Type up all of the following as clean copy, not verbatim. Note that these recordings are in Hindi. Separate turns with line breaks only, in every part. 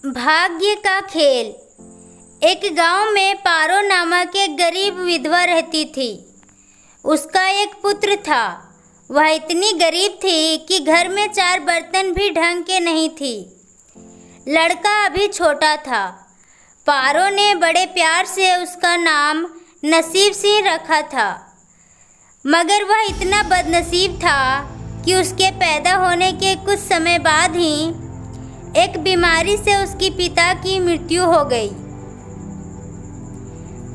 भाग्य का खेल। एक गांव में पारो नामक एक गरीब विधवा रहती थी। उसका एक पुत्र था। वह इतनी गरीब थी कि घर में 4 बर्तन भी ढंग के नहीं थी। लड़का अभी छोटा था। पारो ने बड़े प्यार से उसका नाम नसीब सिंह रखा था, मगर वह इतना बदनसीब था कि उसके पैदा होने के कुछ समय बाद ही एक बीमारी से उसके पिता की मृत्यु हो गई।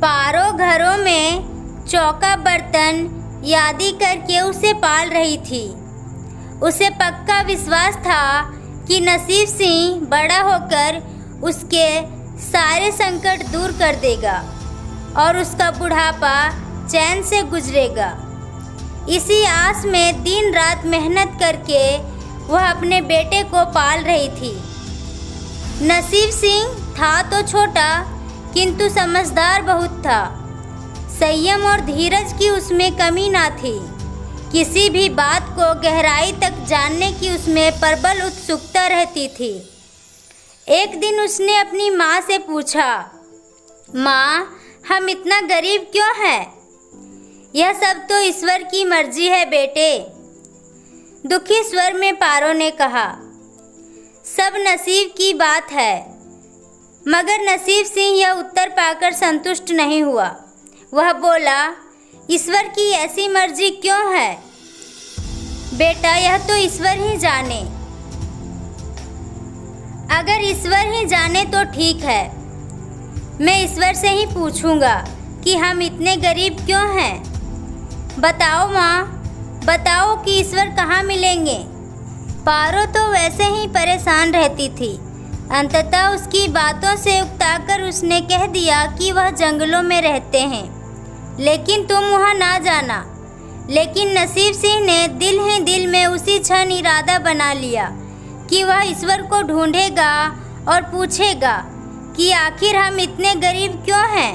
पारो घरों में चौका बर्तन यादी करके उसे पाल रही थी। उसे पक्का विश्वास था कि नसीब सिंह बड़ा होकर उसके सारे संकट दूर कर देगा और उसका बुढ़ापा चैन से गुजरेगा। इसी आस में दिन रात मेहनत करके वह अपने बेटे को पाल रही थी। नसीब सिंह था तो छोटा, किंतु समझदार बहुत था। संयम और धीरज की उसमें कमी ना थी। किसी भी बात को गहराई तक जानने की उसमें प्रबल उत्सुकता रहती थी। एक दिन उसने अपनी माँ से पूछा, माँ, हम इतना गरीब क्यों हैं? यह सब तो ईश्वर की मर्जी है बेटे। दुखी स्वर में पारो ने कहा, सब नसीब की बात है। मगर नसीब सिंह यह उत्तर पाकर संतुष्ट नहीं हुआ। वह बोला, ईश्वर की ऐसी मर्जी क्यों है बेटा? यह तो ईश्वर ही जाने। अगर ईश्वर ही जाने तो ठीक है। मैं ईश्वर से ही पूछूंगा कि हम इतने गरीब क्यों हैं। बताओ माँ, बताओ कि ईश्वर कहाँ मिलेंगे। पारो तो वैसे ही परेशान रहती थी। अंततः उसकी बातों से उकताकर उसने कह दिया कि वह जंगलों में रहते हैं, लेकिन तुम वहाँ ना जाना। लेकिन नसीब सिंह ने दिल ही दिल में उसी क्षण इरादा बना लिया कि वह ईश्वर को ढूंढेगा और पूछेगा कि आखिर हम इतने गरीब क्यों हैं।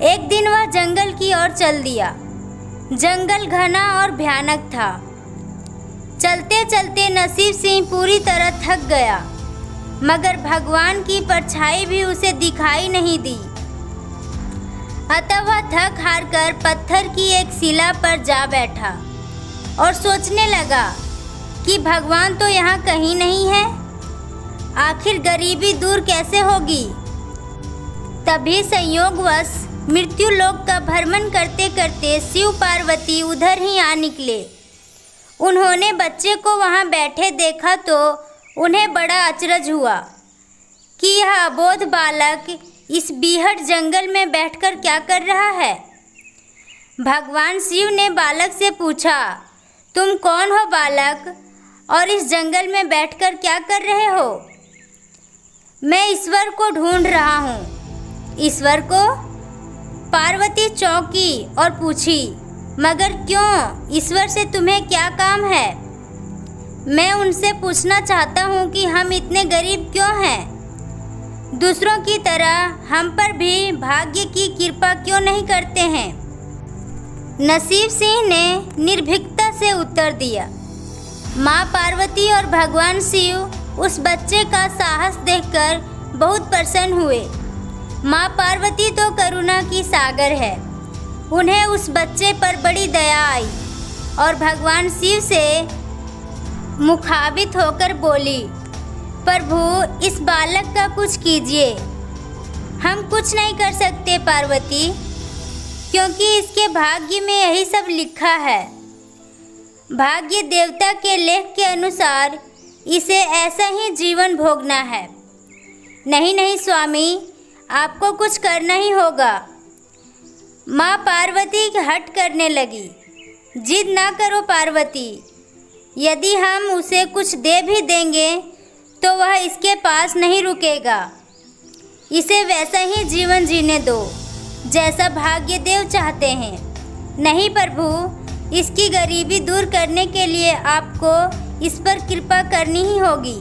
एक दिन वह जंगल की ओर चल दिया। जंगल घना और भयानक था। चलते चलते नसीब सिंह पूरी तरह थक गया, मगर भगवान की परछाई भी उसे दिखाई नहीं दी। अतः वह थक हार कर पत्थर की एक शिला पर जा बैठा और सोचने लगा कि भगवान तो यहाँ कहीं नहीं है। आखिर गरीबी दूर कैसे होगी? तभी संयोगवश मृत्यु लोक का भ्रमण करते करते शिव पार्वती उधर ही आ निकले। उन्होंने बच्चे को वहाँ बैठे देखा तो उन्हें बड़ा अचरज हुआ कि यह अबोध बालक इस बीहड़ जंगल में बैठकर क्या कर रहा है। भगवान शिव ने बालक से पूछा, तुम कौन हो बालक, और इस जंगल में बैठकर क्या कर रहे हो? मैं ईश्वर को ढूंढ रहा हूँ। ईश्वर को? पार्वती चौंकी और पूछी, मगर क्यों? ईश्वर से तुम्हें क्या काम है? मैं उनसे पूछना चाहता हूँ कि हम इतने गरीब क्यों हैं? दूसरों की तरह हम पर भी भाग्य की कृपा क्यों नहीं करते हैं? नसीब सिंह ने निर्भीकता से उत्तर दिया। माँ पार्वती और भगवान शिव उस बच्चे का साहस देखकर बहुत प्रसन्न हुए। माँ पार्वती तो करुणा की सागर है। उन्हें उस बच्चे पर बड़ी दया आई और भगवान शिव से मुखाबित होकर बोली, प्रभु, इस बालक का कुछ कीजिए। हम कुछ नहीं कर सकते पार्वती, क्योंकि इसके भाग्य में यही सब लिखा है। भाग्य देवता के लेख के अनुसार इसे ऐसा ही जीवन भोगना है। नहीं नहीं स्वामी, आपको कुछ करना ही होगा। माँ पार्वती हट करने लगी। जिद ना करो पार्वती, यदि हम उसे कुछ दे भी देंगे तो वह इसके पास नहीं रुकेगा। इसे वैसा ही जीवन जीने दो जैसा भाग्य देव चाहते हैं। नहीं प्रभु, इसकी गरीबी दूर करने के लिए आपको इस पर कृपा करनी ही होगी।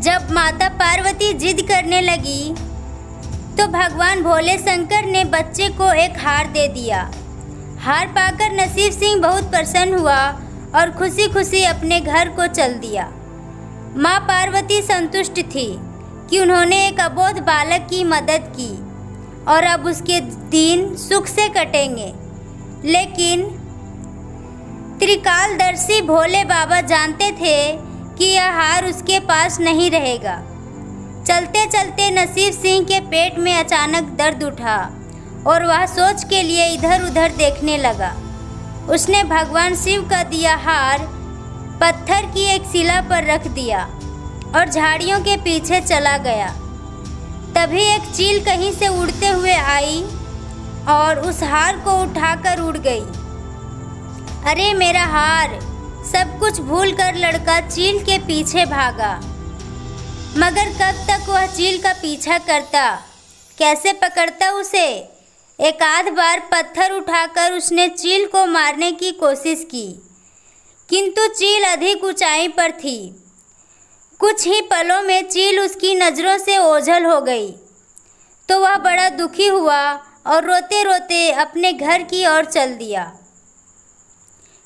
जब माता पार्वती जिद करने लगी तो भगवान भोले शंकर ने बच्चे को एक हार दे दिया। हार पाकर नसीब सिंह बहुत प्रसन्न हुआ और खुशी खुशी अपने घर को चल दिया। माँ पार्वती संतुष्ट थी कि उन्होंने एक अबोध बालक की मदद की और अब उसके दिन सुख से कटेंगे। लेकिन त्रिकालदर्शी भोले बाबा जानते थे कि यह हार उसके पास नहीं रहेगा। चलते चलते नसीब सिंह के पेट में अचानक दर्द उठा और वह सोच के लिए इधर उधर देखने लगा। उसने भगवान शिव का दिया हार पत्थर की एक शिला पर रख दिया और झाड़ियों के पीछे चला गया। तभी एक चील कहीं से उड़ते हुए आई और उस हार को उठाकर उड़ गई। अरे मेरा हार! सब कुछ भूल कर लड़का चील के पीछे भागा, मगर कब तक वह चील का पीछा करता, कैसे पकड़ता उसे। एक आध बार पत्थर उठाकर उसने चील को मारने की कोशिश की, किंतु चील अधिक ऊंचाई पर थी। कुछ ही पलों में चील उसकी नज़रों से ओझल हो गई तो वह बड़ा दुखी हुआ और रोते रोते अपने घर की ओर चल दिया।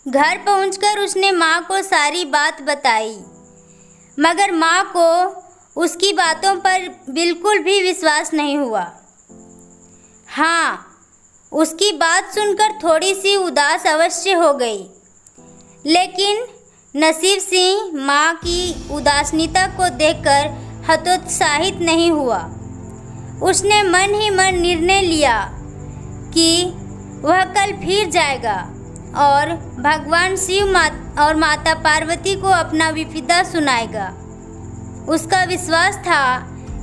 घर पहुंचकर उसने माँ को सारी बात बताई, मगर माँ को उसकी बातों पर बिल्कुल भी विश्वास नहीं हुआ। हाँ, उसकी बात सुनकर थोड़ी सी उदास अवश्य हो गई, लेकिन नसीब सिंह माँ की उदासीनता को देखकर हतोत्साहित नहीं हुआ। उसने मन ही मन निर्णय लिया कि वह कल फिर जाएगा और भगवान शिव और माता पार्वती को अपना विपदा सुनाएगा। उसका विश्वास था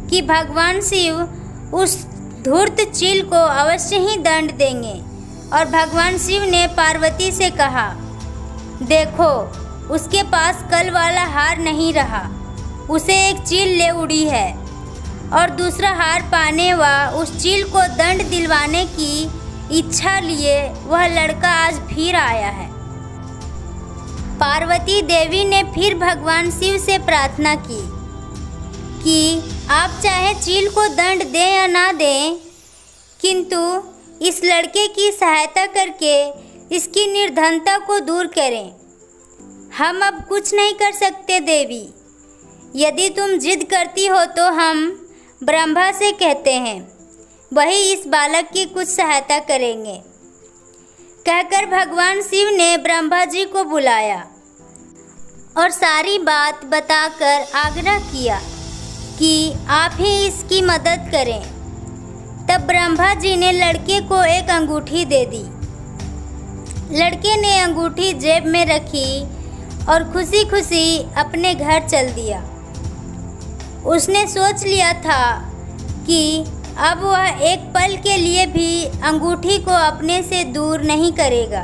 कि भगवान शिव उस धूर्त चील को अवश्य ही दंड देंगे। और भगवान शिव ने पार्वती से कहा, देखो, उसके पास कल वाला हार नहीं रहा, उसे एक चील ले उड़ी है और दूसरा हार पाने व उस चील को दंड दिलवाने की इच्छा लिए वह लड़का आज फिर आया है। पार्वती देवी ने फिर भगवान शिव से प्रार्थना की कि आप चाहे चील को दंड दें या ना दें, किंतु इस लड़के की सहायता करके इसकी निर्धनता को दूर करें। हम अब कुछ नहीं कर सकते देवी। यदि तुम जिद करती हो तो हम ब्रह्मा से कहते हैं, वही इस बालक की कुछ सहायता करेंगे। कहकर भगवान शिव ने ब्रह्मा जी को बुलाया और सारी बात बताकर आग्रह किया कि आप ही इसकी मदद करें। तब ब्रह्मा जी ने लड़के को एक अंगूठी दे दी। लड़के ने अंगूठी जेब में रखी और खुशी खुशी अपने घर चल दिया। उसने सोच लिया था कि अब वह एक पल के लिए भी अंगूठी को अपने से दूर नहीं करेगा।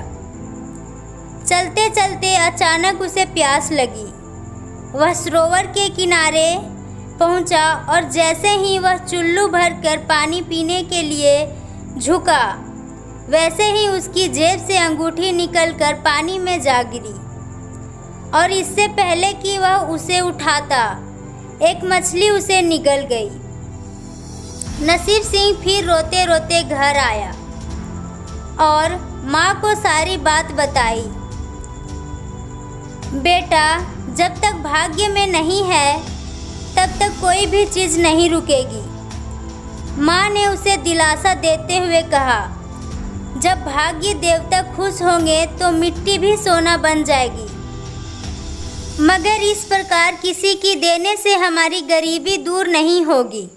चलते चलते अचानक उसे प्यास लगी। वह सरोवर के किनारे पहुंचा और जैसे ही वह चुल्लू भरकर पानी पीने के लिए झुका, वैसे ही उसकी जेब से अंगूठी निकलकर पानी में जा गिरी और इससे पहले कि वह उसे उठाता, एक मछली उसे निगल गई। नसीब सिंह फिर रोते रोते घर आया और माँ को सारी बात बताई। बेटा, जब तक भाग्य में नहीं है तब तक कोई भी चीज़ नहीं रुकेगी। माँ ने उसे दिलासा देते हुए कहा, जब भाग्य देवता खुश होंगे तो मिट्टी भी सोना बन जाएगी, मगर इस प्रकार किसी की देने से हमारी गरीबी दूर नहीं होगी।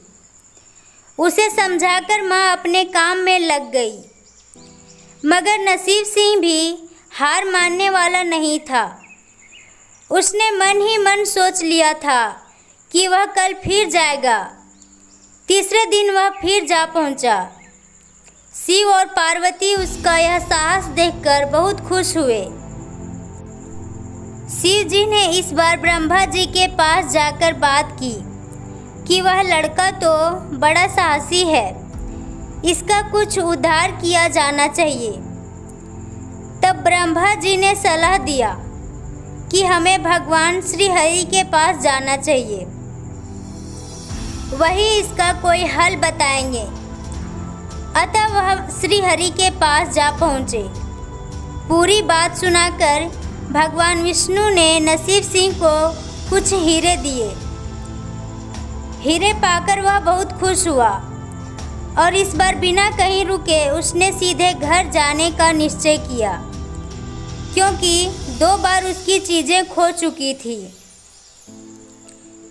उसे समझाकर माँ अपने काम में लग गई, मगर नसीब सिंह भी हार मानने वाला नहीं था। उसने मन ही मन सोच लिया था कि वह कल फिर जाएगा। तीसरे दिन वह फिर जा पहुंचा। शिव और पार्वती उसका यह साहस देखकर बहुत खुश हुए। शिव जी ने इस बार ब्रह्मा जी के पास जाकर बात की कि वह लड़का तो बड़ा साहसी है, इसका कुछ उद्धार किया जाना चाहिए। तब ब्रह्मा जी ने सलाह दिया कि हमें भगवान श्री हरि के पास जाना चाहिए, वही इसका कोई हल बताएंगे। अतः वह श्री हरि के पास जा पहुँचे। पूरी बात सुनाकर भगवान विष्णु ने नसीब सिंह को कुछ हीरे दिए। हीरे पाकर वह बहुत खुश हुआ और इस बार बिना कहीं रुके उसने सीधे घर जाने का निश्चय किया, क्योंकि 2 बार उसकी चीज़ें खो चुकी थी।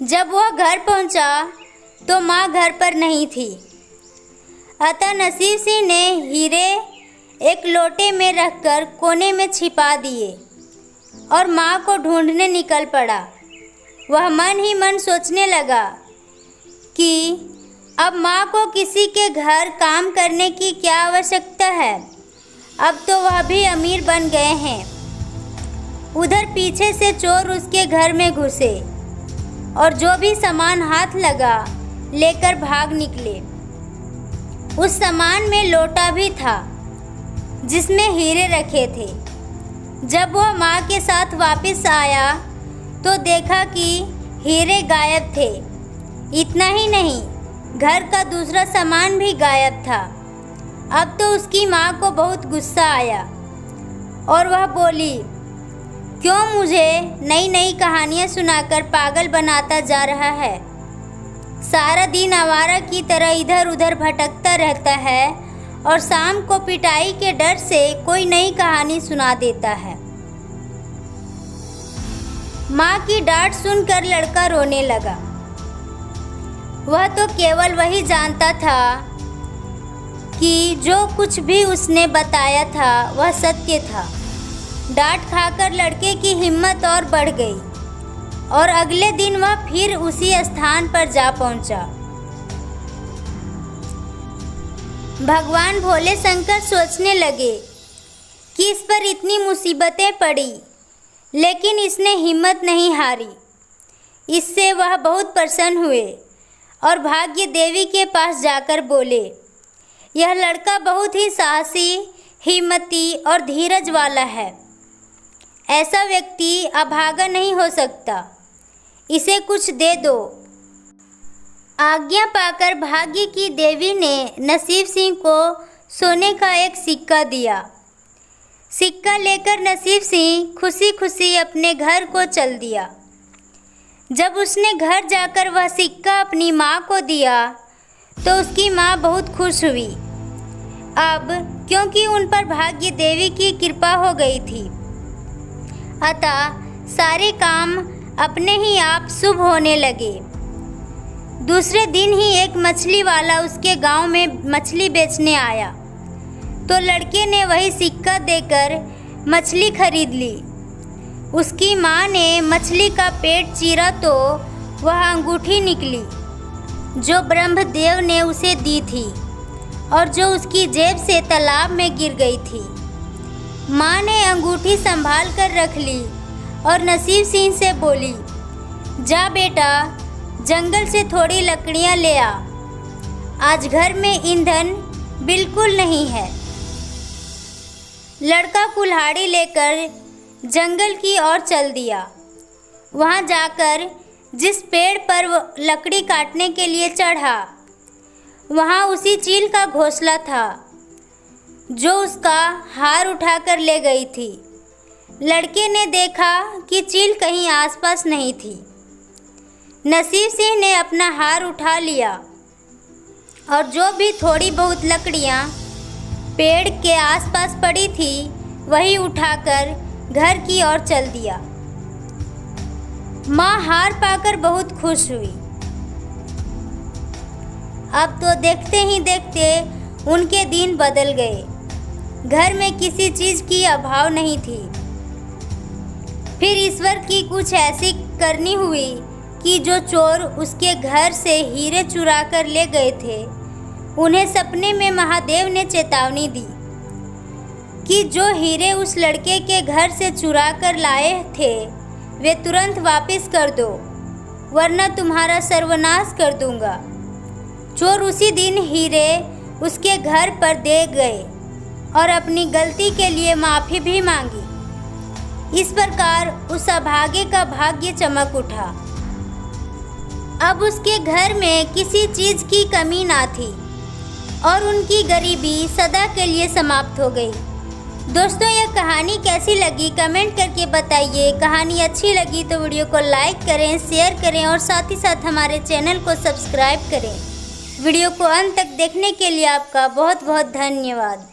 जब वह घर पहुंचा तो माँ घर पर नहीं थी, अतः नसीब सिंह ने हीरे एक लोटे में रखकर कोने में छिपा दिए और माँ को ढूंढने निकल पड़ा। वह मन ही मन सोचने लगा कि अब माँ को किसी के घर काम करने की क्या आवश्यकता है, अब तो वह भी अमीर बन गए हैं। उधर पीछे से चोर उसके घर में घुसे और जो भी सामान हाथ लगा लेकर भाग निकले। उस सामान में लोटा भी था जिसमें हीरे रखे थे। जब वह माँ के साथ वापस आया तो देखा कि हीरे गायब थे। इतना ही नहीं, घर का दूसरा सामान भी गायब था। अब तो उसकी माँ को बहुत गुस्सा आया और वह बोली, क्यों मुझे नई नई कहानियाँ सुनाकर पागल बनाता जा रहा है? सारा दिन आवारा की तरह इधर उधर भटकता रहता है और शाम को पिटाई के डर से कोई नई कहानी सुना देता है। माँ की डांट सुनकर लड़का रोने लगा। वह तो केवल वही जानता था कि जो कुछ भी उसने बताया था वह सत्य था। डांट खाकर लड़के की हिम्मत और बढ़ गई और अगले दिन वह फिर उसी स्थान पर जा पहुंचा। भगवान भोले शंकर सोचने लगे कि इस पर इतनी मुसीबतें पड़ी, लेकिन इसने हिम्मत नहीं हारी। इससे वह बहुत प्रसन्न हुए और भाग्य देवी के पास जाकर बोले, यह लड़का बहुत ही साहसी, हिम्मती और धीरज वाला है। ऐसा व्यक्ति अभागा नहीं हो सकता। इसे कुछ दे दो। आज्ञा पाकर भाग्य की देवी ने नसीब सिंह को सोने का एक सिक्का दिया। सिक्का लेकर नसीब सिंह खुशी खुशी अपने घर को चल दिया। जब उसने घर जाकर वह सिक्का अपनी माँ को दिया तो उसकी माँ बहुत खुश हुई। अब क्योंकि उन पर भाग्य देवी की कृपा हो गई थी, अतः सारे काम अपने ही आप शुभ होने लगे। दूसरे दिन ही एक मछली वाला उसके गांव में मछली बेचने आया तो लड़के ने वही सिक्का देकर मछली खरीद ली। उसकी माँ ने मछली का पेट चीरा तो वह अंगूठी निकली जो ब्रह्मदेव ने उसे दी थी और जो उसकी जेब से तालाब में गिर गई थी। माँ ने अंगूठी संभाल कर रख ली और नसीब सिंह से बोली, जा बेटा, जंगल से थोड़ी लकड़ियाँ ले आ। आज घर में ईंधन बिल्कुल नहीं है। लड़का कुल्हाड़ी लेकर जंगल की ओर चल दिया। वहाँ जाकर जिस पेड़ पर वो लकड़ी काटने के लिए चढ़ा, वहाँ उसी चील का घोंसला था जो उसका हार उठाकर ले गई थी। लड़के ने देखा कि चील कहीं आसपास नहीं थी। नसीब सिंह ने अपना हार उठा लिया और जो भी थोड़ी बहुत लकड़ियाँ पेड़ के आसपास पड़ी थी वही उठाकर घर की ओर चल दिया। माँ हार पाकर बहुत खुश हुई। अब तो देखते ही देखते उनके दिन बदल गए। घर में किसी चीज़ की अभाव नहीं थी। फिर ईश्वर की कुछ ऐसी करनी हुई कि जो चोर उसके घर से हीरे चुरा कर ले गए थे, उन्हें सपने में महादेव ने चेतावनी दी कि जो हीरे उस लड़के के घर से चुरा कर लाए थे वे तुरंत वापस कर दो, वरना तुम्हारा सर्वनाश कर दूंगा। चोर उसी दिन हीरे उसके घर पर दे गए और अपनी गलती के लिए माफ़ी भी मांगी। इस प्रकार उस अभागे का भाग्य चमक उठा। अब उसके घर में किसी चीज़ की कमी ना थी और उनकी गरीबी सदा के लिए समाप्त हो गई। दोस्तों यह कहानी कैसी लगी कमेंट करके बताइए। कहानी अच्छी लगी तो वीडियो को लाइक करें, शेयर करें और साथ ही साथ हमारे चैनल को सब्सक्राइब करें। वीडियो को अंत तक देखने के लिए आपका बहुत बहुत धन्यवाद।